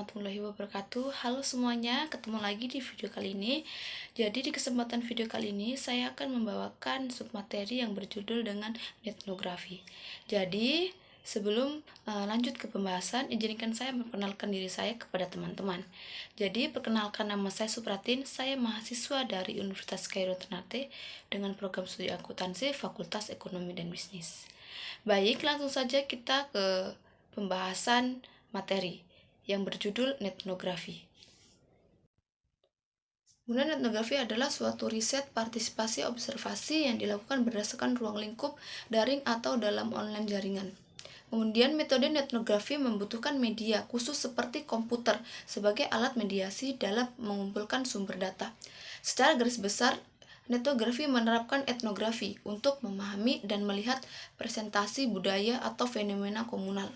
warahmatullahi wabarakatuh. Halo semuanya, ketemu lagi di video kali ini. Jadi di kesempatan video kali ini saya akan membawakan submateri yang berjudul dengan etnografi. Jadi sebelum lanjut ke pembahasan, izinkan saya memperkenalkan diri saya kepada teman-teman. Jadi perkenalkan, nama saya Supratin, saya mahasiswa dari Universitas Kairo Ternate dengan program studi akuntansi Fakultas Ekonomi dan Bisnis. Baik, langsung saja kita ke pembahasan materi yang berjudul etnografi. Kemudian etnografi adalah suatu riset partisipasi observasi yang dilakukan berdasarkan ruang lingkup daring atau dalam online jaringan. Kemudian metode etnografi membutuhkan media khusus seperti komputer sebagai alat mediasi dalam mengumpulkan sumber data. Secara garis besar, etnografi menerapkan etnografi untuk memahami dan melihat presentasi budaya atau fenomena komunal.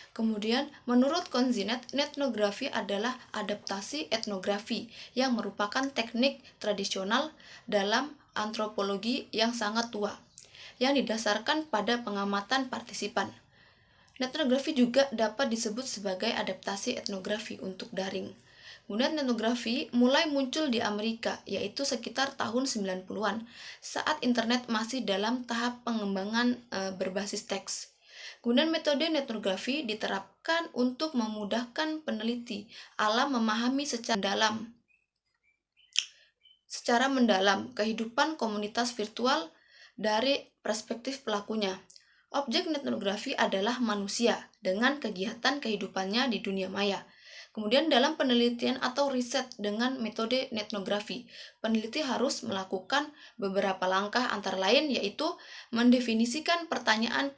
Kemudian, menurut Konzinet, etnografi adalah adaptasi etnografi yang merupakan teknik tradisional dalam antropologi yang sangat tua, yang didasarkan pada pengamatan partisipan. Etnografi juga dapat disebut sebagai adaptasi etnografi untuk daring. Kemudian etnografi mulai muncul di Amerika, yaitu sekitar tahun 90-an, saat internet masih dalam tahap pengembangan berbasis teks. Kemudian metode etnografi diterapkan untuk memudahkan peneliti alam memahami secara mendalam kehidupan komunitas virtual dari perspektif pelakunya. Objek etnografi adalah manusia dengan kegiatan kehidupannya di dunia maya. Kemudian dalam penelitian atau riset dengan metode etnografi, peneliti harus melakukan beberapa langkah antara lain yaitu mendefinisikan pertanyaan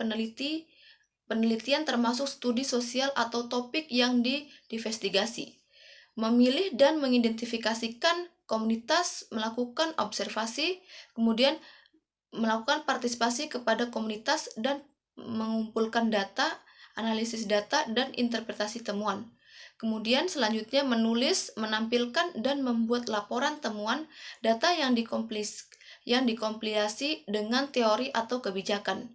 penelitian termasuk studi sosial atau topik yang diinvestigasi, memilih dan mengidentifikasikan komunitas, melakukan observasi, kemudian melakukan partisipasi kepada komunitas dan mengumpulkan data, analisis data, dan interpretasi temuan. Kemudian selanjutnya menulis, menampilkan, dan membuat laporan temuan data yang dikompilasi dengan teori atau kebijakan.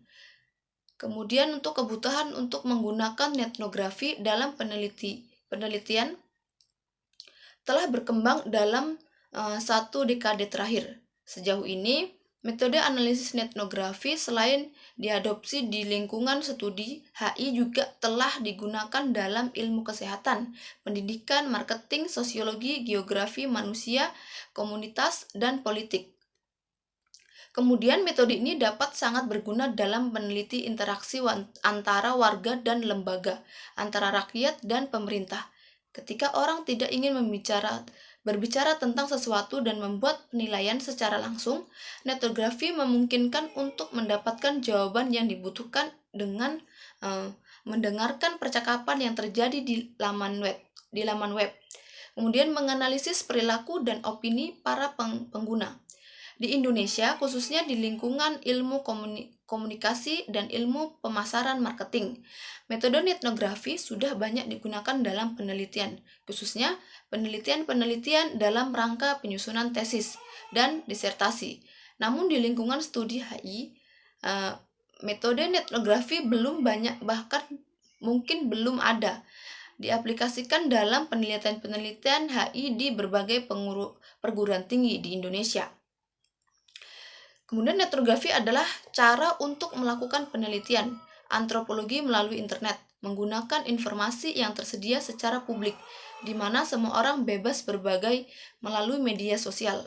Kemudian untuk kebutuhan untuk menggunakan etnografi dalam penelitian telah berkembang dalam 1 dekade terakhir. Sejauh ini, metode analisis etnografi selain diadopsi di lingkungan studi HI juga telah digunakan dalam ilmu kesehatan, pendidikan, marketing, sosiologi, geografi manusia, komunitas, dan politik. Kemudian metode ini dapat sangat berguna dalam meneliti interaksi antara warga dan lembaga, antara rakyat dan pemerintah. Ketika orang tidak ingin berbicara tentang sesuatu dan membuat penilaian secara langsung, etnografi memungkinkan untuk mendapatkan jawaban yang dibutuhkan dengan mendengarkan percakapan yang terjadi di laman web. Kemudian menganalisis perilaku dan opini para pengguna. Di Indonesia, khususnya di lingkungan ilmu komunikasi dan ilmu pemasaran marketing, metode etnografi sudah banyak digunakan dalam penelitian, khususnya penelitian dalam rangka penyusunan tesis dan disertasi. Namun di lingkungan studi HI, metode etnografi belum banyak, bahkan mungkin belum ada diaplikasikan dalam penelitian HI di berbagai perguruan tinggi di Indonesia. Kemudian etnografi adalah cara untuk melakukan penelitian antropologi melalui internet, menggunakan informasi yang tersedia secara publik, di mana semua orang bebas berbagi melalui media sosial.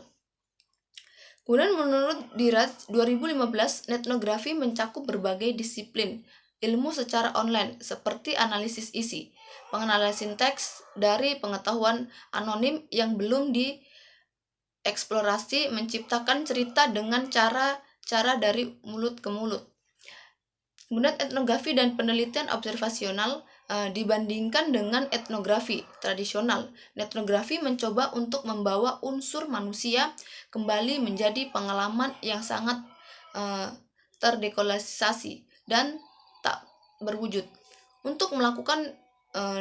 Kemudian menurut DIRAD 2015, etnografi mencakup berbagai disiplin ilmu secara online seperti analisis isi, penganalisan teks dari pengetahuan anonim yang belum dieksplorasi, menciptakan cerita dengan cara dari mulut ke mulut. Kemudian etnografi dan penelitian observasional dibandingkan dengan etnografi tradisional. Etnografi mencoba untuk membawa unsur manusia kembali menjadi pengalaman yang sangat terdekolonisasi dan tak berwujud. Untuk melakukan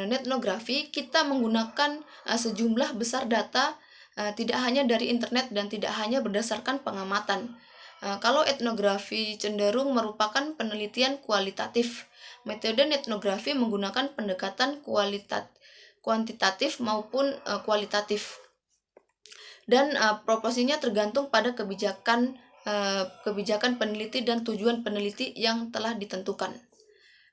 etnografi, kita menggunakan sejumlah besar data, tidak hanya dari internet dan tidak hanya berdasarkan pengamatan. Kalau etnografi cenderung merupakan penelitian kualitatif, metode etnografi menggunakan pendekatan kuantitatif maupun kualitatif. Dan proporsinya tergantung pada kebijakan peneliti dan tujuan peneliti yang telah ditentukan.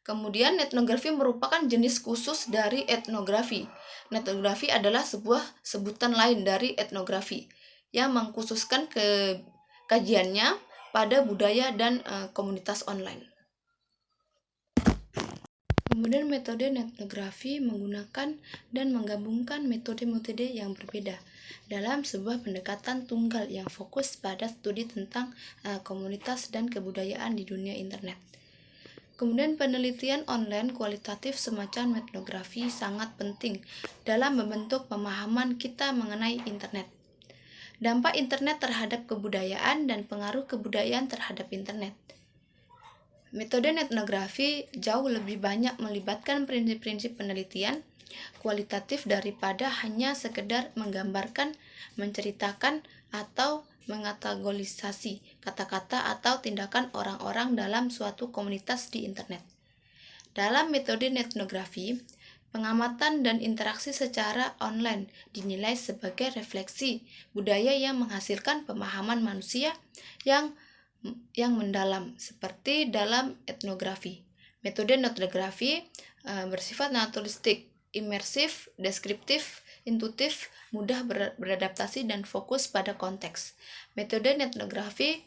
Kemudian etnografi merupakan jenis khusus dari etnografi. Etnografi adalah sebuah sebutan lain dari etnografi yang mengkhususkan kajiannya pada budaya dan komunitas online. Kemudian metode etnografi menggunakan dan menggabungkan metode-metode yang berbeda dalam sebuah pendekatan tunggal yang fokus pada studi tentang komunitas dan kebudayaan di dunia internet. Kemudian penelitian online kualitatif semacam etnografi sangat penting dalam membentuk pemahaman kita mengenai internet. Dampak internet terhadap kebudayaan dan pengaruh kebudayaan terhadap internet. Metode etnografi jauh lebih banyak melibatkan prinsip-prinsip penelitian kualitatif daripada hanya sekedar menggambarkan, menceritakan, atau mengategorisasi kata-kata atau tindakan orang-orang dalam suatu komunitas di internet. Dalam metode etnografi, pengamatan dan interaksi secara online dinilai sebagai refleksi budaya yang menghasilkan pemahaman manusia yang mendalam, seperti dalam etnografi. Metode etnografi bersifat naturalistik, imersif, deskriptif, intuitif, mudah beradaptasi dan fokus pada konteks. Metode etnografi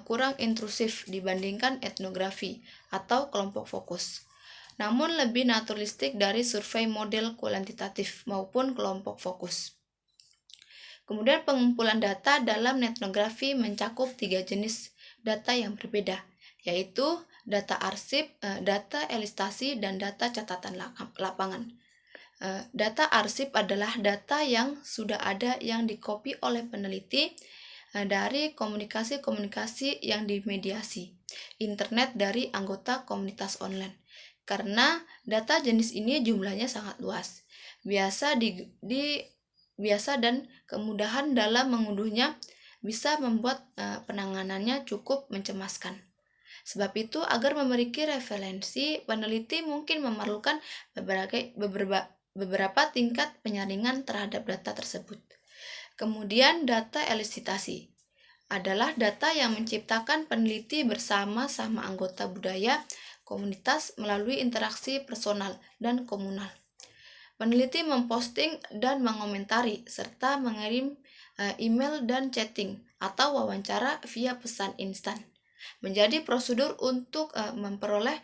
kurang intrusif dibandingkan etnografi atau kelompok fokus, namun lebih naturalistik dari survei model kuantitatif maupun kelompok fokus. Kemudian pengumpulan data dalam etnografi mencakup 3 jenis data yang berbeda, yaitu data arsip, data elistasi, dan data catatan lapangan. Data arsip adalah data yang sudah ada yang dikopi oleh peneliti dari komunikasi-komunikasi yang dimediasi internet dari anggota komunitas online. Karena data jenis ini jumlahnya sangat luas, biasa dan kemudahan dalam mengunduhnya bisa membuat penanganannya cukup mencemaskan. Sebab itu, agar memiliki referensi, peneliti mungkin memerlukan beberapa tingkat penyaringan terhadap data tersebut. Kemudian data elisitasi adalah data yang menciptakan peneliti bersama-sama anggota budaya komunitas melalui interaksi personal dan komunal. Peneliti memposting dan mengomentari serta mengirim email dan chatting atau wawancara via pesan instan. Menjadi prosedur untuk memperoleh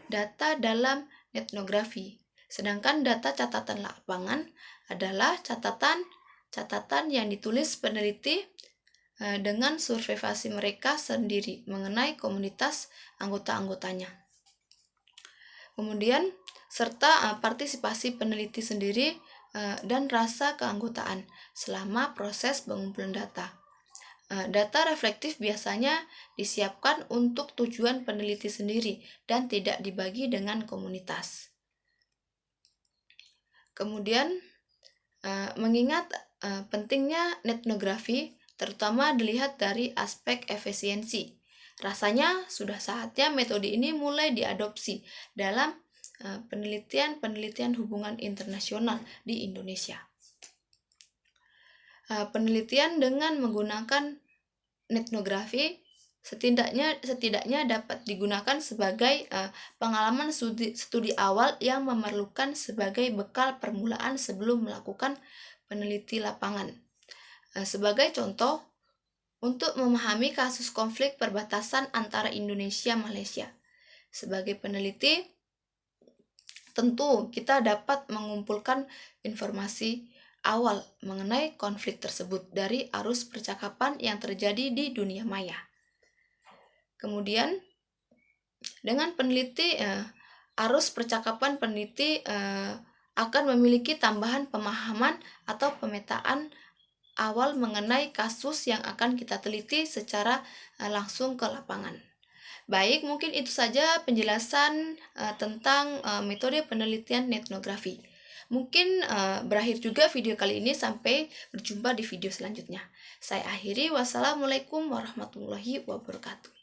data dalam etnografi. Sedangkan data catatan lapangan adalah catatan yang ditulis peneliti dengan survei mereka sendiri mengenai komunitas anggota-anggotanya. Kemudian serta partisipasi peneliti sendiri dan rasa keanggotaan selama proses pengumpulan data. Data reflektif biasanya disiapkan untuk tujuan peneliti sendiri dan tidak dibagi dengan komunitas. Kemudian, mengingat pentingnya etnografi, terutama dilihat dari aspek efisiensi, rasanya sudah saatnya metode ini mulai diadopsi dalam penelitian hubungan internasional di Indonesia. Penelitian dengan menggunakan etnografi setidaknya dapat digunakan sebagai pengalaman studi awal yang memerlukan sebagai bekal permulaan sebelum melakukan peneliti lapangan. Sebagai contoh, untuk memahami kasus konflik perbatasan antara Indonesia-Malaysia. Sebagai peneliti, tentu kita dapat mengumpulkan informasi awal mengenai konflik tersebut dari arus percakapan yang terjadi di dunia maya. Kemudian, dengan peneliti, arus percakapan peneliti akan memiliki tambahan pemahaman atau pemetaan awal mengenai kasus yang akan kita teliti secara langsung ke lapangan. Baik, mungkin itu saja penjelasan tentang metode penelitian etnografi. Mungkin berakhir juga video kali ini, sampai berjumpa di video selanjutnya. Saya akhiri, wassalamualaikum warahmatullahi wabarakatuh.